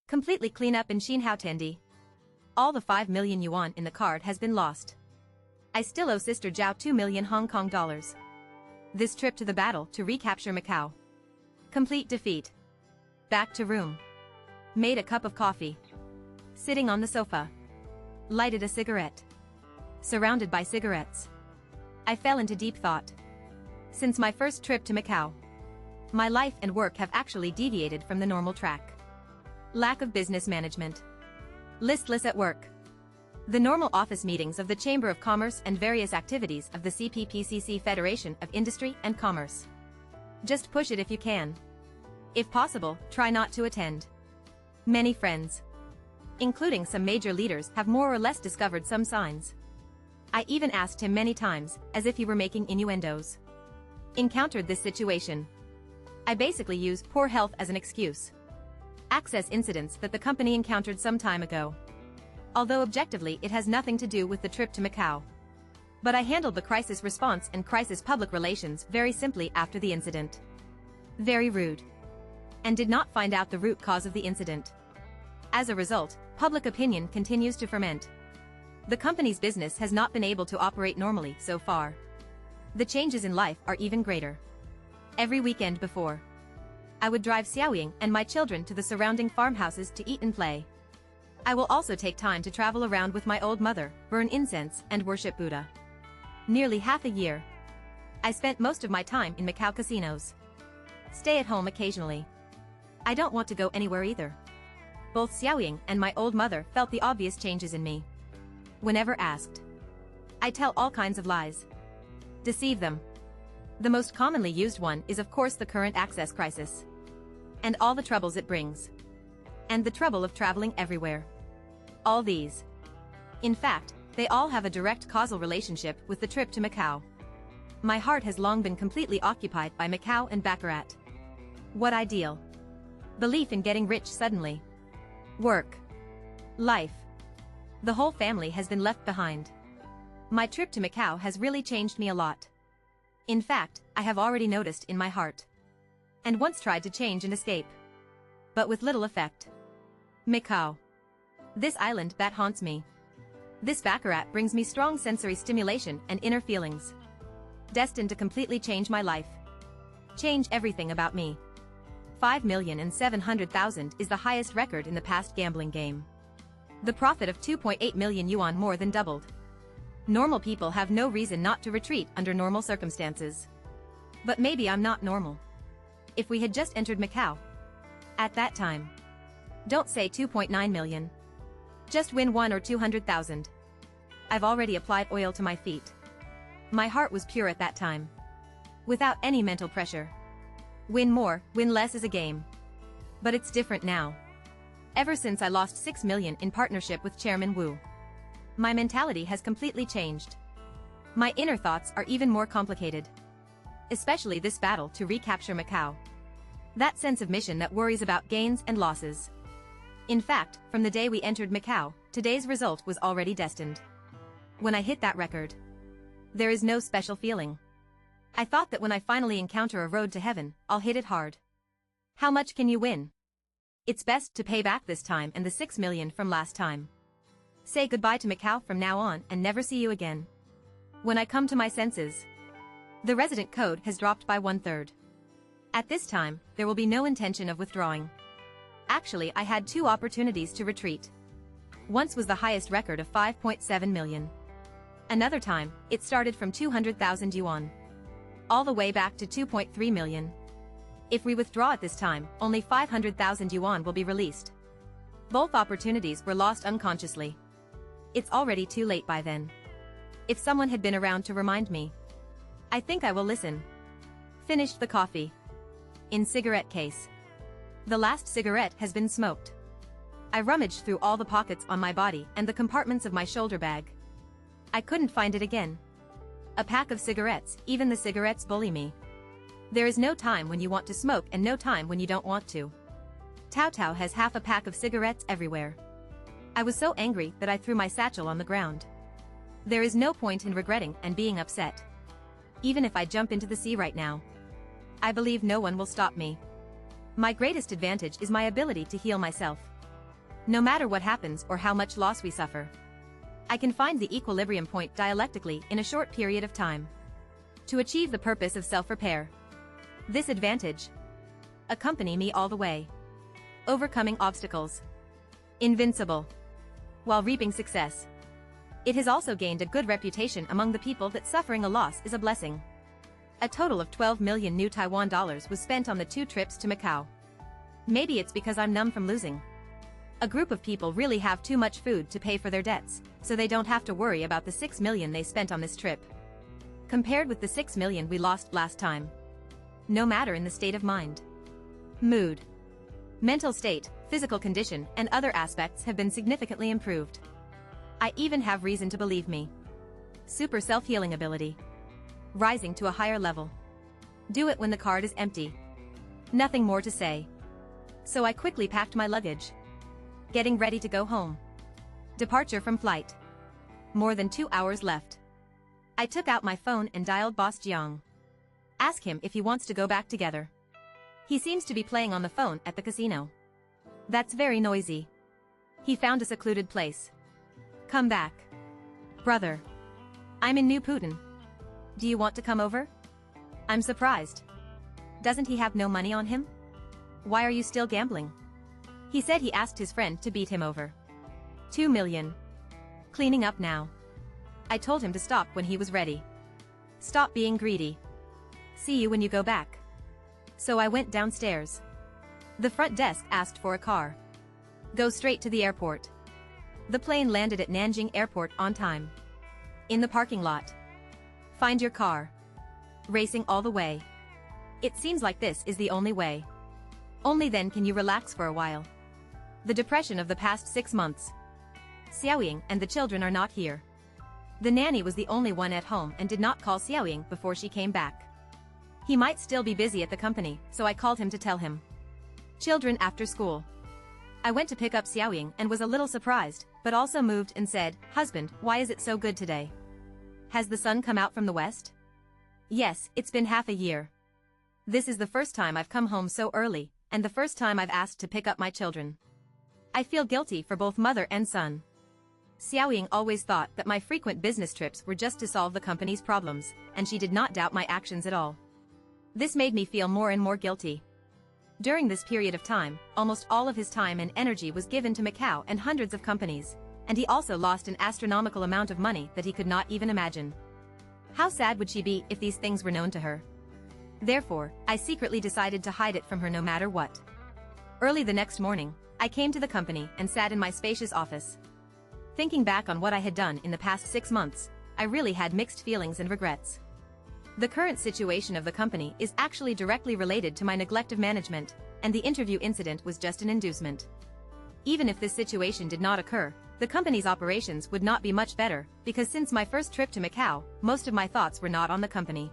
Completely clean up in Xinhao. All the 5 million yuan in the card has been lost. I still owe Sister Zhao 2 million Hong Kong dollars. This trip to the battle to recapture Macau. Complete defeat. Back to room. Made a cup of coffee. Sitting on the sofa. Lighted a cigarette. Surrounded by cigarettes. I fell into deep thought. Since my first trip to Macau, my life and work have actually deviated from the normal track. Lack of business management. Listless at work. The normal office meetings of the Chamber of Commerce and various activities of the CPPCC Federation of Industry and Commerce. Just push it if you can. If possible, try not to attend. Many friends, including some major leaders, have more or less discovered some signs. I even asked him many times, as if he were making innuendos. Encountered this situation. I basically use poor health as an excuse. Access incidents that the company encountered some time ago. Although objectively it has nothing to do with the trip to Macau. But I handled the crisis response and crisis public relations very simply after the incident. Very rude. And did not find out the root cause of the incident. As a result, public opinion continues to ferment. The company's business has not been able to operate normally so far. The changes in life are even greater. Every weekend before, I would drive Xiaoying and my children to the surrounding farmhouses to eat and play. I will also take time to travel around with my old mother, burn incense and worship Buddha. Nearly half a year. I spent most of my time in Macau casinos. Stay at home occasionally. I don't want to go anywhere either. Both Xiaoying and my old mother felt the obvious changes in me. Whenever asked, I tell all kinds of lies. Deceive them. The most commonly used one is of course the current access crisis. And all the troubles it brings. And the trouble of traveling everywhere. All these. In fact, they all have a direct causal relationship with the trip to Macau. My heart has long been completely occupied by Macau and baccarat. What ideal. Belief in getting rich suddenly. Work. Life. The whole family has been left behind. My trip to Macau has really changed me a lot. In fact, I have already noticed in my heart. And once tried to change and escape. But with little effect. Macau. This island that haunts me. This baccarat brings me strong sensory stimulation and inner feelings. Destined to completely change my life. Change everything about me. 5,700,000 is the highest record in the past gambling game. The profit of 2.8 million yuan more than doubled. Normal people have no reason not to retreat under normal circumstances. But maybe I'm not normal. If we had just entered Macau. At that time. Don't say 2.9 million. Just win 1 or 200,000. I've already applied oil to my feet. My heart was pure at that time. Without any mental pressure. Win more, win less is a game. But it's different now. Ever since I lost 6 million in partnership with Chairman Wu. My mentality has completely changed. My inner thoughts are even more complicated. Especially this battle to recapture Macau. That sense of mission that worries about gains and losses. In fact, from the day we entered Macau, today's result was already destined. When I hit that record, there is no special feeling. I thought that when I finally encounter a road to heaven, I'll hit it hard. How much can you win? It's best to pay back this time and the 6 million from last time. Say goodbye to Macau from now on and never see you again. When I come to my senses, the resident code has dropped by 1/3. At this time, there will be no intention of withdrawing. Actually, I had 2 opportunities to retreat. Once was the highest record of 5.7 million. Another time, it started from 200,000 yuan. All the way back to 2.3 million. If we withdraw at this time, only 500,000 yuan will be released. Both opportunities were lost unconsciously. It's already too late by then. If someone had been around to remind me, I think I will listen. Finished the coffee. In cigarette case. The last cigarette has been smoked. I rummaged through all the pockets on my body and the compartments of my shoulder bag. I couldn't find it again. A pack of cigarettes, even the cigarettes bully me. There is no time when you want to smoke and no time when you don't want to. Tao Tao has half a pack of cigarettes everywhere. I was so angry that I threw my satchel on the ground. There is no point in regretting and being upset. Even if I jump into the sea right now, I believe no one will stop me. My greatest advantage is my ability to heal myself. No matter what happens or how much loss we suffer, I can find the equilibrium point dialectically in a short period of time to achieve the purpose of self-repair. This advantage accompany me all the way, overcoming obstacles, invincible, while reaping success. It has also gained a good reputation among the people that suffering a loss is a blessing. A total of 12 million new Taiwan dollars was spent on the 2 trips to Macau. Maybe it's because I'm numb from losing. A group of people really have too much food to pay for their debts, so they don't have to worry about the 6 million they spent on this trip, compared with the 6 million we lost last time. No matter in the state of mind, mood, mental state, physical condition, and other aspects have been significantly improved. I even have reason to believe me. Super self-healing ability. Rising to a higher level. Do it when the card is empty. Nothing more to say. So I quickly packed my luggage, getting ready to go home. Departure from flight. More than 2 hours left. I took out my phone and dialed Boss Jiang. Ask him if he wants to go back together. He seems to be playing on the phone at the casino. That's very noisy. He found a secluded place. Come back. Brother. I'm in New Putin. Do you want to come over? I'm surprised. Doesn't he have no money on him? Why are you still gambling? He said he asked his friend to beat him over. 2 million. Cleaning up now. I told him to stop when he was ready. Stop being greedy. See you when you go back. So I went downstairs. The front desk asked for a car. Go straight to the airport. The plane landed at Nanjing Airport on time. In the parking lot. Find your car. Racing all the way. It seems like this is the only way. Only then can you relax for a while. The depression of the past 6 months. Xiaoying and the children are not here. The nanny was the only one at home and did not call Xiaoying before she came back. He might still be busy at the company, so I called him to tell him. Children after school. I went to pick up Xiaoying and was a little surprised, but also moved and said, "Husband, why is it so good today? Has the sun come out from the west?" "Yes, it's been half a year. This is the first time I've come home so early, and the first time I've asked to pick up my children. I feel guilty for both mother and son." Xiaoying always thought that my frequent business trips were just to solve the company's problems, and she did not doubt my actions at all. This made me feel more and more guilty. During this period of time, almost all of his time and energy was given to Macau and hundreds of companies, and he also lost an astronomical amount of money that he could not even imagine. How sad would she be if these things were known to her? Therefore, I secretly decided to hide it from her no matter what. Early the next morning, I came to the company and sat in my spacious office. Thinking back on what I had done in the past 6 months, I really had mixed feelings and regrets. The current situation of the company is actually directly related to my neglect of management, and the interview incident was just an inducement. Even if this situation did not occur, the company's operations would not be much better, because since my first trip to Macau, most of my thoughts were not on the company.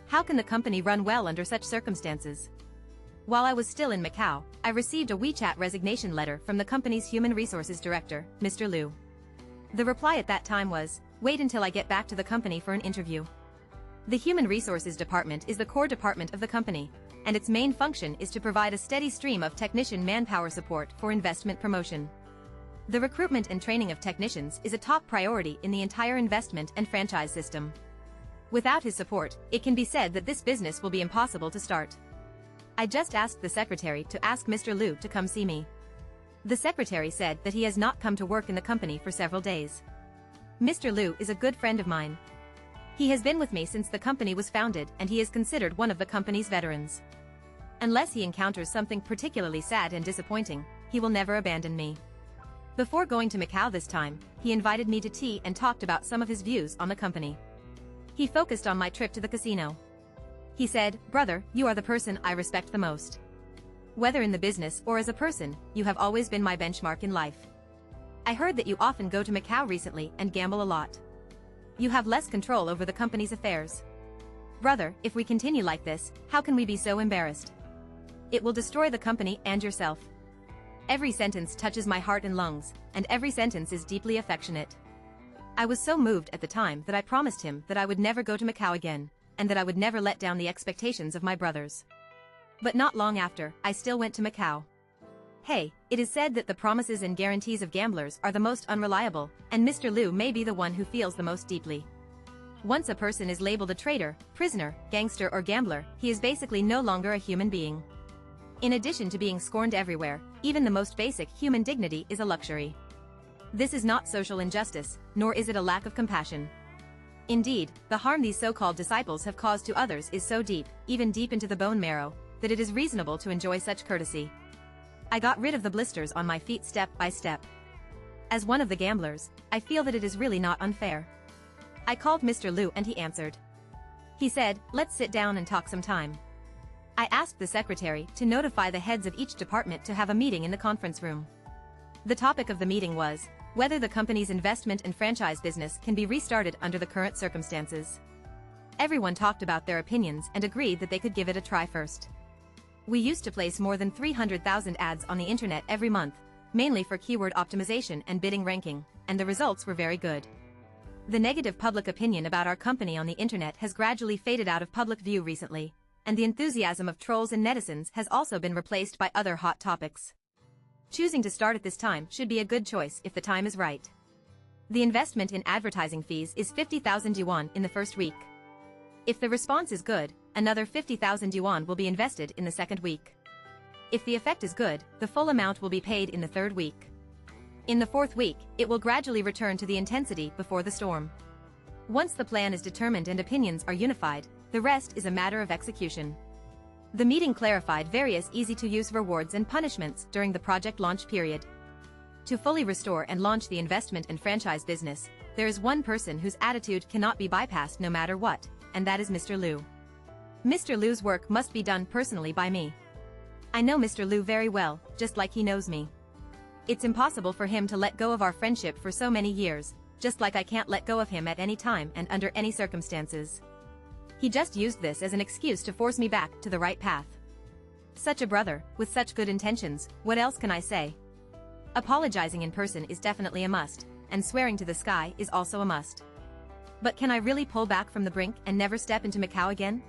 How can the company run well under such circumstances? While I was still in Macau, I received a WeChat resignation letter from the company's Human Resources Director, Mr. Liu. The reply at that time was, "Wait until I get back to the company for an interview." The Human Resources Department is the core department of the company, and its main function is to provide a steady stream of technician manpower support for investment promotion. The recruitment and training of technicians is a top priority in the entire investment and franchise system. Without his support, it can be said that this business will be impossible to start. I just asked the secretary to ask Mr. Liu to come see me. The secretary said that he has not come to work in the company for several days. Mr. Liu is a good friend of mine. He has been with me since the company was founded, and he is considered one of the company's veterans. Unless he encounters something particularly sad and disappointing, he will never abandon me. Before going to Macau this time, he invited me to tea and talked about some of his views on the company. He focused on my trip to the casino. He said, "Brother, you are the person I respect the most. Whether in the business or as a person, you have always been my benchmark in life. I heard that you often go to Macau recently and gamble a lot. You have less control over the company's affairs. Brother, if we continue like this, how can we be so embarrassed? It will destroy the company and yourself." Every sentence touches my heart and lungs, and every sentence is deeply affectionate. I was so moved at the time that I promised him that I would never go to Macau again, and that I would never let down the expectations of my brothers. But not long after, I still went to Macau. Hey, it is said that the promises and guarantees of gamblers are the most unreliable, and Mr. Liu may be the one who feels the most deeply. Once a person is labeled a traitor, prisoner, gangster or gambler, he is basically no longer a human being. In addition to being scorned everywhere, even the most basic human dignity is a luxury. This is not social injustice, nor is it a lack of compassion. Indeed, the harm these so-called disciples have caused to others is so deep, even deep into the bone marrow, that it is reasonable to enjoy such courtesy. I got rid of the blisters on my feet step by step. As one of the gamblers, I feel that it is really not unfair. I called Mr. Liu and he answered. He said, "Let's sit down and talk some time." I asked the secretary to notify the heads of each department to have a meeting in the conference room. The topic of the meeting was whether the company's investment and franchise business can be restarted under the current circumstances. Everyone talked about their opinions and agreed that they could give it a try first. We used to place more than 300,000 ads on the internet every month, mainly for keyword optimization and bidding ranking, and the results were very good. The negative public opinion about our company on the internet has gradually faded out of public view recently, and the enthusiasm of trolls and netizens has also been replaced by other hot topics. Choosing to start at this time should be a good choice if the time is right. The investment in advertising fees is 50,000 yuan in the first week. If the response is good, another 50,000 yuan will be invested in the second week. If the effect is good, the full amount will be paid in the third week. In the fourth week, it will gradually return to the intensity before the storm. Once the plan is determined and opinions are unified, the rest is a matter of execution. The meeting clarified various easy-to-use rewards and punishments during the project launch period. To fully restore and launch the investment and franchise business, there is one person whose attitude cannot be bypassed no matter what, and that is Mr. Liu. Mr. Liu's work must be done personally by me. I know Mr. Liu very well, just like he knows me. It's impossible for him to let go of our friendship for so many years, just like I can't let go of him at any time and under any circumstances. He just used this as an excuse to force me back to the right path. Such a brother, with such good intentions, what else can I say? Apologizing in person is definitely a must, and swearing to the sky is also a must. But can I really pull back from the brink and never step into Macau again?